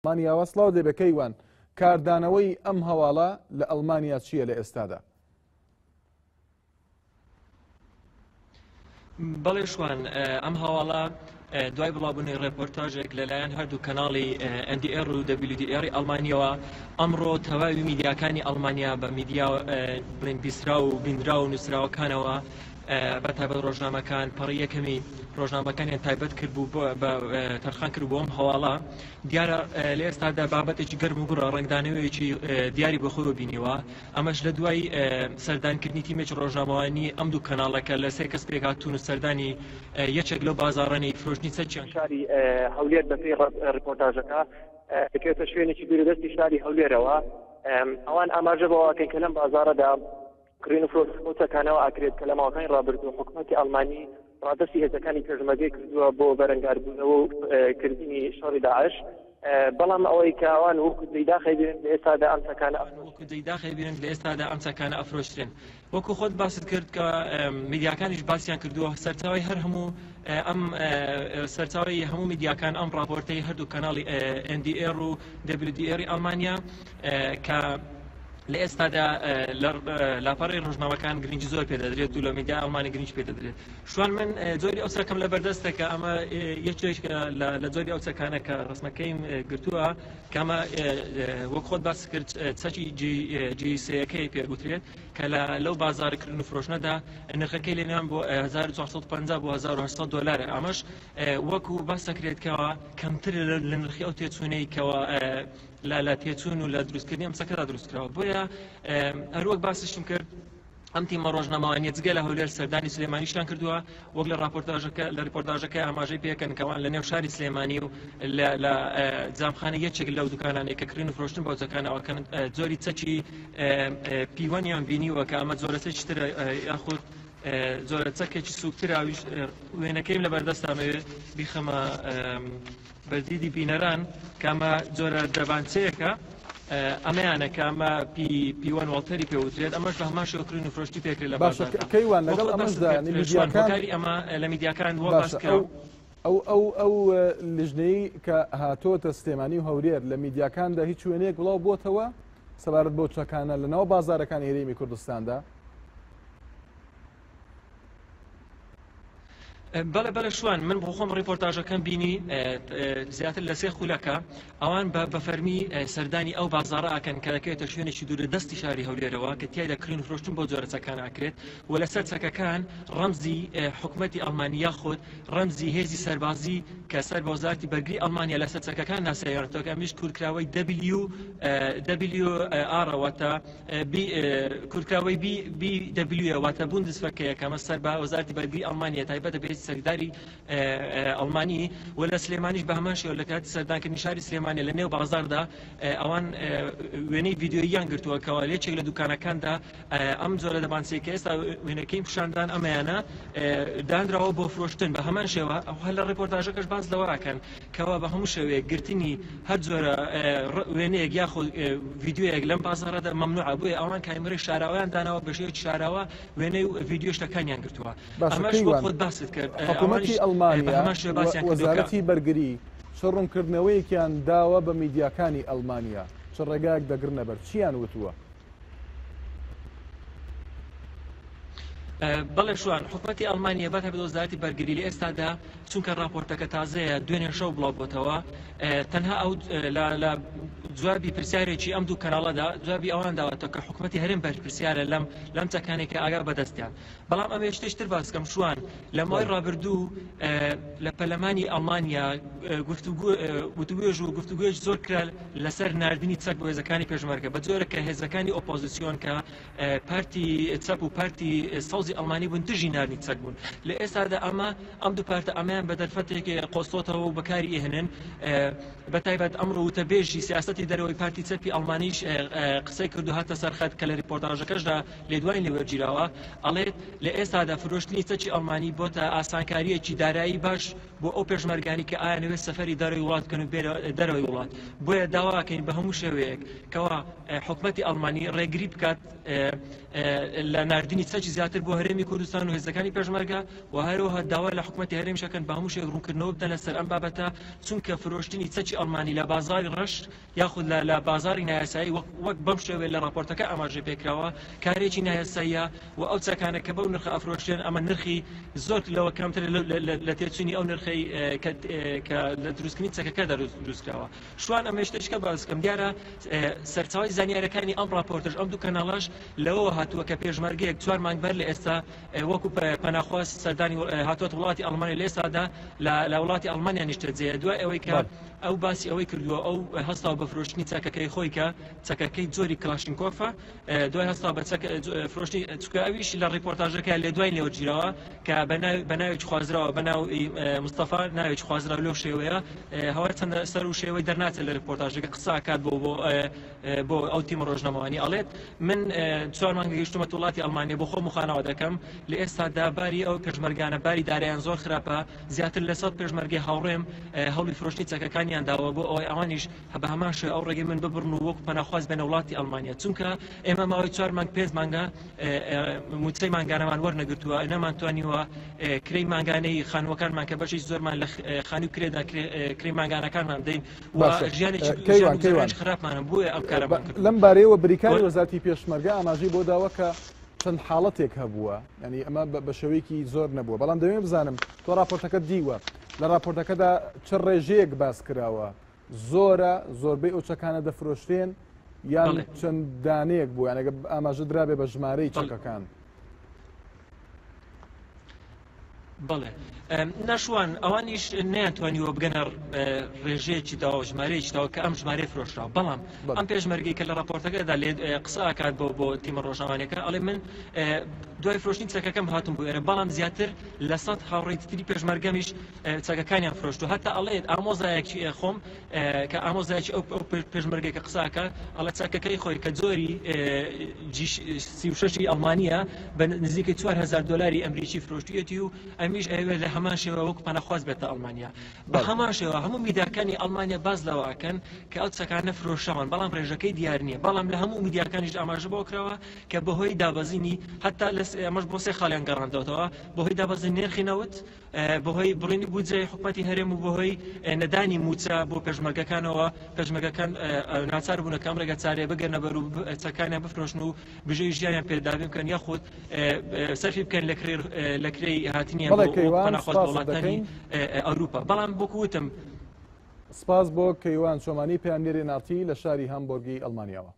ئەڵمانیا وەسڵاو دێ بەکەیوان کاردانەوەی ئەم هەواڵە لە ئەڵمانیا چییە لە ئێستادا؟ بەڵێ شوان ئەم هەواڵە دوای بڵاوبوونی ڕێپۆرتاژێک لەلایەن هەردوو کەناڵی NDR و WDR ئەڵمانیەوە ئەمڕۆ تەواوی میدیاکانی ئەڵمانیا بە میدیا بڵین بیسرا و بینرا و نووسراوەکانەوە بە تایبەت ڕۆژنامەکان پەڕی یەکەمی ڕۆژنامەکانیان تایبەت کرد بوو بە تەرخان کرد بۆ ئەم هەواڵە دیارە لە ئێستادا بابەتێکی گەرم و گوڕە ڕنگدانەوەیەکی دیاری بەخۆوە بینیوە ئەمەش لە دوای سەردانکردنی تیمێکی ڕۆژنامەوانی ئەم دوو کەناڵەکە لە سێ کەس پێکهاتوون و سەردانی یەکێک لەو بازاڕەنی فرۆشتنی سەرچیان شاری هەولێر بەپێی ڕپۆرتاژەکە دەکرێتە شوێنێکی دوورودەستی شاری هەولێرەوە ئەوان ئاماژە بەوەکەن کە لەم بازاڕەدا کڕین و فرۆشتەکانەوە ئاکرێت کە لە ماوەکانی ڕابردوو حکوومەتی ئەڵمانی ڕادستی هێزەکانی پێشمەرگەی کردووە بۆ بەرەنگاربوونەوە و کردنی شەڕی داعش بەڵام ئەوەی کە ئەوان وەکو دەیداخی بێن لە ئێستادا ئەم چەکانە وەکو دەیداخی بێن لە ئێستادا ئەم چەکانە ئەفرۆشترێن وەکو خۆت باست کرد کە میدیاکانیش باسییان کردووە سەرچاوی هەر هەموو ئەم سەرچاوی هەموو میدیاکان ئەم راپۆرتەی هەردوو کەناڵی NDR و WDR ئەڵمانیا کە لە ئێستادا لاپەڕی ڕۆژنامەکان گرنگی زۆر پێدەدرێت و لە میدیا ئەڵمانی گرنگ پێدەدرێت شوان من زۆری ئەو چەکەم لە بەردەستە کە ئەمە یەکێک لە زۆری ئەو چەکانە کە ڕسمەکەیم گرتووە کە ئەمە وەک خۆت باس کرد چەکی جیسەکەی پێگوترێت کە لەو بازارکردن و فرۆشنەدا نرخەکەی لێنیان بۆ 1450 بۆ 1800 دلار ئەمەش وەکو باس دەکرێتکەوە کەمتر لە نرخی ئەو تێچوونەی کەەوە لا تێچوون و لە دروستکردنی ئەم چەکەدا دروستکراوە بۆیە هەروەک باسشم کرد ئەم تیمە ڕۆژنامەوانیە جگە لە هەولێر سەردانی سلێمانیشتان کردووە وەک لە ڕپۆرتاژەکە ئاماژەی پێکەن کەوان لە نێو شاری سلێمانی و لە جامخانە یەکێک لەو دوکانانێک کە کڕین و فرۆشتن بەوزەکانەوەکەن زۆری چەکی پیوەنیان بینیوە کە ئەمە زۆرە چەکیتر یاخود زۆرە چەکێکی سوکتراویش وێنەکەیم لە بەردەستامەوێ بیخەمە بەردیدی بینەران کامە جۆرە دەبانچەیەکە ئەمەیانە کامە پیوەن وڵتەری پێوترێت ئەمەش بە هەمان شێوەکردن و فرۆشتی پێکرێت لە باشەکەیوان لەگەڵ ئەمەشدا ئەمە لە میدیاکان وە باسکراوە ئەو لیژنەی کە هاتۆتە سلێمانی و هەولێر لە میدیاکاندا هیچ وێنەیەک بڵاو بۆتەوە سەبارەت بۆ چەکانە لەناو بازارەکان هێرێمی کوردستاندا؟ بەڵێ شوان من بۆ خۆم ڕیپۆرتاژەکەم بینی زیاتر لە سێ خولەکە ئەوان بە فەرمی سەردانی ئەو بازاڕە ئاکەن کە دەکەوێتە شوێنێکی دوورە دەستی شاری هەولێرەوە کە تیایدا کڕین و فرۆشتن بۆ جۆرە چەکان ئاکرێت و لەسەر چەکەکان ڕەمزی حکوومەتی ئەڵمانیا خۆت ڕەمزی هێزی سەربازی کە سەر بە وەزارەتی بەرگری ئەڵمانیا لەسەر چەکەکان ناسایەوەتەوە ئەمیش کورکراوەی WR واتە کورکراوەی BW واتە بوندسڤەرکەیە کە ئەمە سەر بە وەزارەتی بەرگری ئەڵمانیا تایبەتە بە سەرداری ئەڵمانی و لە سلێمانیش بە هەمان شێوە لە کاتی سەردانکردنی شاری سلێمانی لە نێو بازاردا ئەوان وێنەی ڤیدیۆییان گرتووە کەەوە لێچێک لە دوکانەکاندا ئەم جۆرە دەبانچەیە کە ئێستا وێنەکەی پیشاندان ئەمەیانە دانراوە بۆ فرۆشتن بە هەمان شێوە ئەوها لە ڕێپۆرتاژەکەش باس لەوەکەن کەەوە بە هەموو شێوەیە گرتنی هەر جۆرە وێنەیەک یاخۆ ڤیدیۆیەک لەم بازارەدا مەمنوعە بۆیە ئەوان کامیرەی شاراوەیان داناوە بە شێوەیەکی شاراوە وێنەی و ڤیدیۆ شتەکانیان گرتووە ئەمەش بۆ خۆت باست کرد حکوومەتی ئەڵمانیا وەزارەتی بەرگری شڕوونکردنەوەیەکیان داوە بە میدیاکانی ئەڵمانیا چ ڕێگایەک دەگرنە بەر چیان وتووە؟ بەڵێ شوان حکوومەتی ئەڵمانیا بەتە بە وەزارەتی بەرگری لە ئێستادا چونکە راپۆرتەکە تازەیە دوێنێ شەو بڵاو بۆتەوە تەنها ئەو لە جوابی پرسیارێکی ئەم دوو کەناڵەدا جوابی ئەوان داوەتەوە کە حکوومەتی هەرێم بەرپرسیارە لەم چەکانێکە ئاگا بەدەستیان بەڵام ئەمە شتێشتر باسکەم شوان لە مای ڕابردوو لە پەرلەمانی ئەڵمانیا وتوگوێژ و گفتوگوێژ زۆر کرا لەسەر ناردنی چەک بۆ هێزەکانی پێشمەرگە بە جۆرە کە هێزەکانی ئۆپۆزیسیۆن کە پارتی چەپ و پارتی سەوزی ئەڵمانی بوون دژی ناردنی چەک بوون لە ئێستادا ئەم دوو پارتە ئەمەیان بە دەرفەتێکی قۆستۆتەوە و بەکاری ئێهێنن بەتایبەت ئەمڕۆ وتەبێژی سیاسەتی دەرەوەی پارتی چەپی ئەڵمانیش قسەی کردو هاتە سەرخەت کە لە ریپۆرتاژەکەشدا لێدوانی لێوەرگیراوە ئەڵێت لە ئێستادا فرۆشتنی چەکی ئەڵمانی بۆتە ئاسانکاریەکی دارایی باش بۆ ئەو پێشمەرگانی کە ئایانەوێت سەفەری دەرەوەی وڵات بکەن و دەرەوەی وڵات بۆیە داواکەین بە هەموو شێوەیەک کەوا حکوومەتی ئەڵمانی ڕێگری بکات لە ناردنی چەکی زیاتر بۆ هەرێمی کوردستان و هێزەکانی پێشمەرگە و هەروەها داوا لە حکوومەتی هەرێمیشەکەن بە هەموو شێک ڕوونکردنەوە بدەن لەسەر ئەم بابەتە چونکە فرۆشتنی چەکی ئەڵمانی لە بازاری ڕەش یاخود لە بازاری نایاسایی وەک بەم شێوەیە لە راپۆرتەکە ئاماژە پێکراوە کارێکی نایاساییە و ئەو چەکانە کە بەو نرخە ئەفرۆشتێن ئەمە نرخی زۆر لەوە کەمتر لە تێچوونی ئەو نرخی کە لە دروستکردنی چەکەکە دروستکراوە شوان ئەمە شتێکە بازکەم دیارە سەرچاوی زانیاریەکانی ئەم راپۆرتش ئەم دوو کەناڵەش لەوە هاتووە کە پێشمەرگەیەک 4 مانگ بەر لە ئێستا وەکو پەناخواست سەردانی هاتووەتە وڵاتی ئەڵمانی لە ئێستادا لە وڵاتی ئەڵمانیا نیشتەجێ دوای ئەوەی کە ئەو باسی ئەوەی کردووە ئەو هەستا بە فرۆشتنی چەکەکەی خۆی کە چەکەکەی جۆری کلاشینکۆفە دوای هەستا بە فرۆشتنی چکە ئەویش لە ڕیپۆرتاژەکە لێ دوای لێوە گیرەوە کە بە ناوێکی خوازراوە بە ناو مستەفا ناوێکی خوازراوە لەو شێوەیە هەوار چەندە سەر و شێوەی دەرناچێت لە ڕیپۆرتاژەکە قسە ئاکات بۆ ئەو تیمە ڕۆژنامەوانی ئەڵێت من 4 مانگ گەیشتومە وڵاتی ئەڵمانیا بۆ خۆم خانەوە دەکەم لە ئێستادا باری ئەو پێشمەرگانە باری دارایان زۆر خراپە زیاتر لە 100 پێشمەرگەی هاوڕێم هەوڵی فرۆشتنی چەکەکانیان داوە بۆ ئەوەی ئەوانیش بە هەمان شێوە ئەو ڕێگەی من ببڕن و وەکو پەناخواست بێنە وڵاتی ئەڵمانیا چونکە ئێمە ماوەی 4 مانگ 5 مانگە موچەی مانگانەمان وەرنەگرتووە نەمانتوانیوە کرێی مانگانەی خانووەکانمان کە بەشی زۆرمان لە خانوو کرێدا کرێی مانگانەکانمان دەین و ژیانێکی خراپمانە بۆیە ئەم کارەمان کرد لەم بارەیەوە بریکاری وەزارەتی پێشمەرگە ئاماژەی بۆ داوە کە چەند حاڵەتێک هەبووە ینی ئەمە بە شێوەیەکی زۆر نەبووە بەڵام دەوێت بزانم تۆ راپۆرتەکە دیوە لە راپۆرتەکەدا چ ڕێژەیەک باس کراوە زۆرە زۆربەی ئەو چەکانە دەفرۆشتێن یان چەند دانەیەک بوو یانەگە ئاماژە درابێ بە ژمارەی چەکەکان بەڵێ نەشوان ئەوانیش نەیانتوانیوە بگەنە ڕێژەیەکی داوە ژمارەیەکی داوە کە ئەم ژمارەی فرۆشراوە بەڵام ئەم پێشمەرگەی کە لە راپۆرتەکەدا لێ قسە ئاکات بۆ تیمە ڕۆژنامەوانیەکە ئەڵێ من دوای فرۆشتنی چەکەکەم هاتم بۆ ئێرە بەڵام زیاتر لە 100 هاوڕێی تری پێشمەرگەمیش چەکەکانیان فرۆشت و هەتا ئەڵێت ئامۆزایەکی خۆم کە ئامۆزایەکی ئەو پێشمەرگەی کە قسە ئاکات ئەڵێ چەکەکەی خۆی کە جۆری 36 ئەڵمانیە بە نزیکەی 4000 دلاری ئەمریکی فرۆشتویەتی و ئەمیش ئەوێ لە هەمان شێوە وەکو پەناخواست بێتە ئەڵمانیا بە هەمان شێوە هەموو میدیاکانی ئەڵمانیا باز لەوە ئەکەن کە ئەو چەکانە فرۆشەوان بەڵام ڕێژەکەی دیار نییە بەڵام لە هەموو میدیاکانیش ئاماژە بۆ کراوە کە بەهۆی دابەزینی هەتا ئەمەش بۆ سێ خاڵیان گەڕاندەوەتەوە بەهۆی دابەزین نرخی نەوت بەهۆی بڕینی بودجەی حکوومەتی هەرێم و بەهۆی نەدانی موچە بۆ پێشمەرگەکانەوە پێشمەرگەکان ناچار بوون کەم ڕێگە چارێ بگەنە بەر و چەکانیان بفرۆشن و بژەی ژیانیان پێدابێ بکەن یاخود سەرفی بکەن لە کرێی هاتنیان پەناخواست وڵاتانی ئەوروپا بەڵام بۆکوتم سپاس بۆ کەیوان شۆمانی پەیامنێری ناتی لە شاری هەمبۆرگی ئەڵمانیاوە.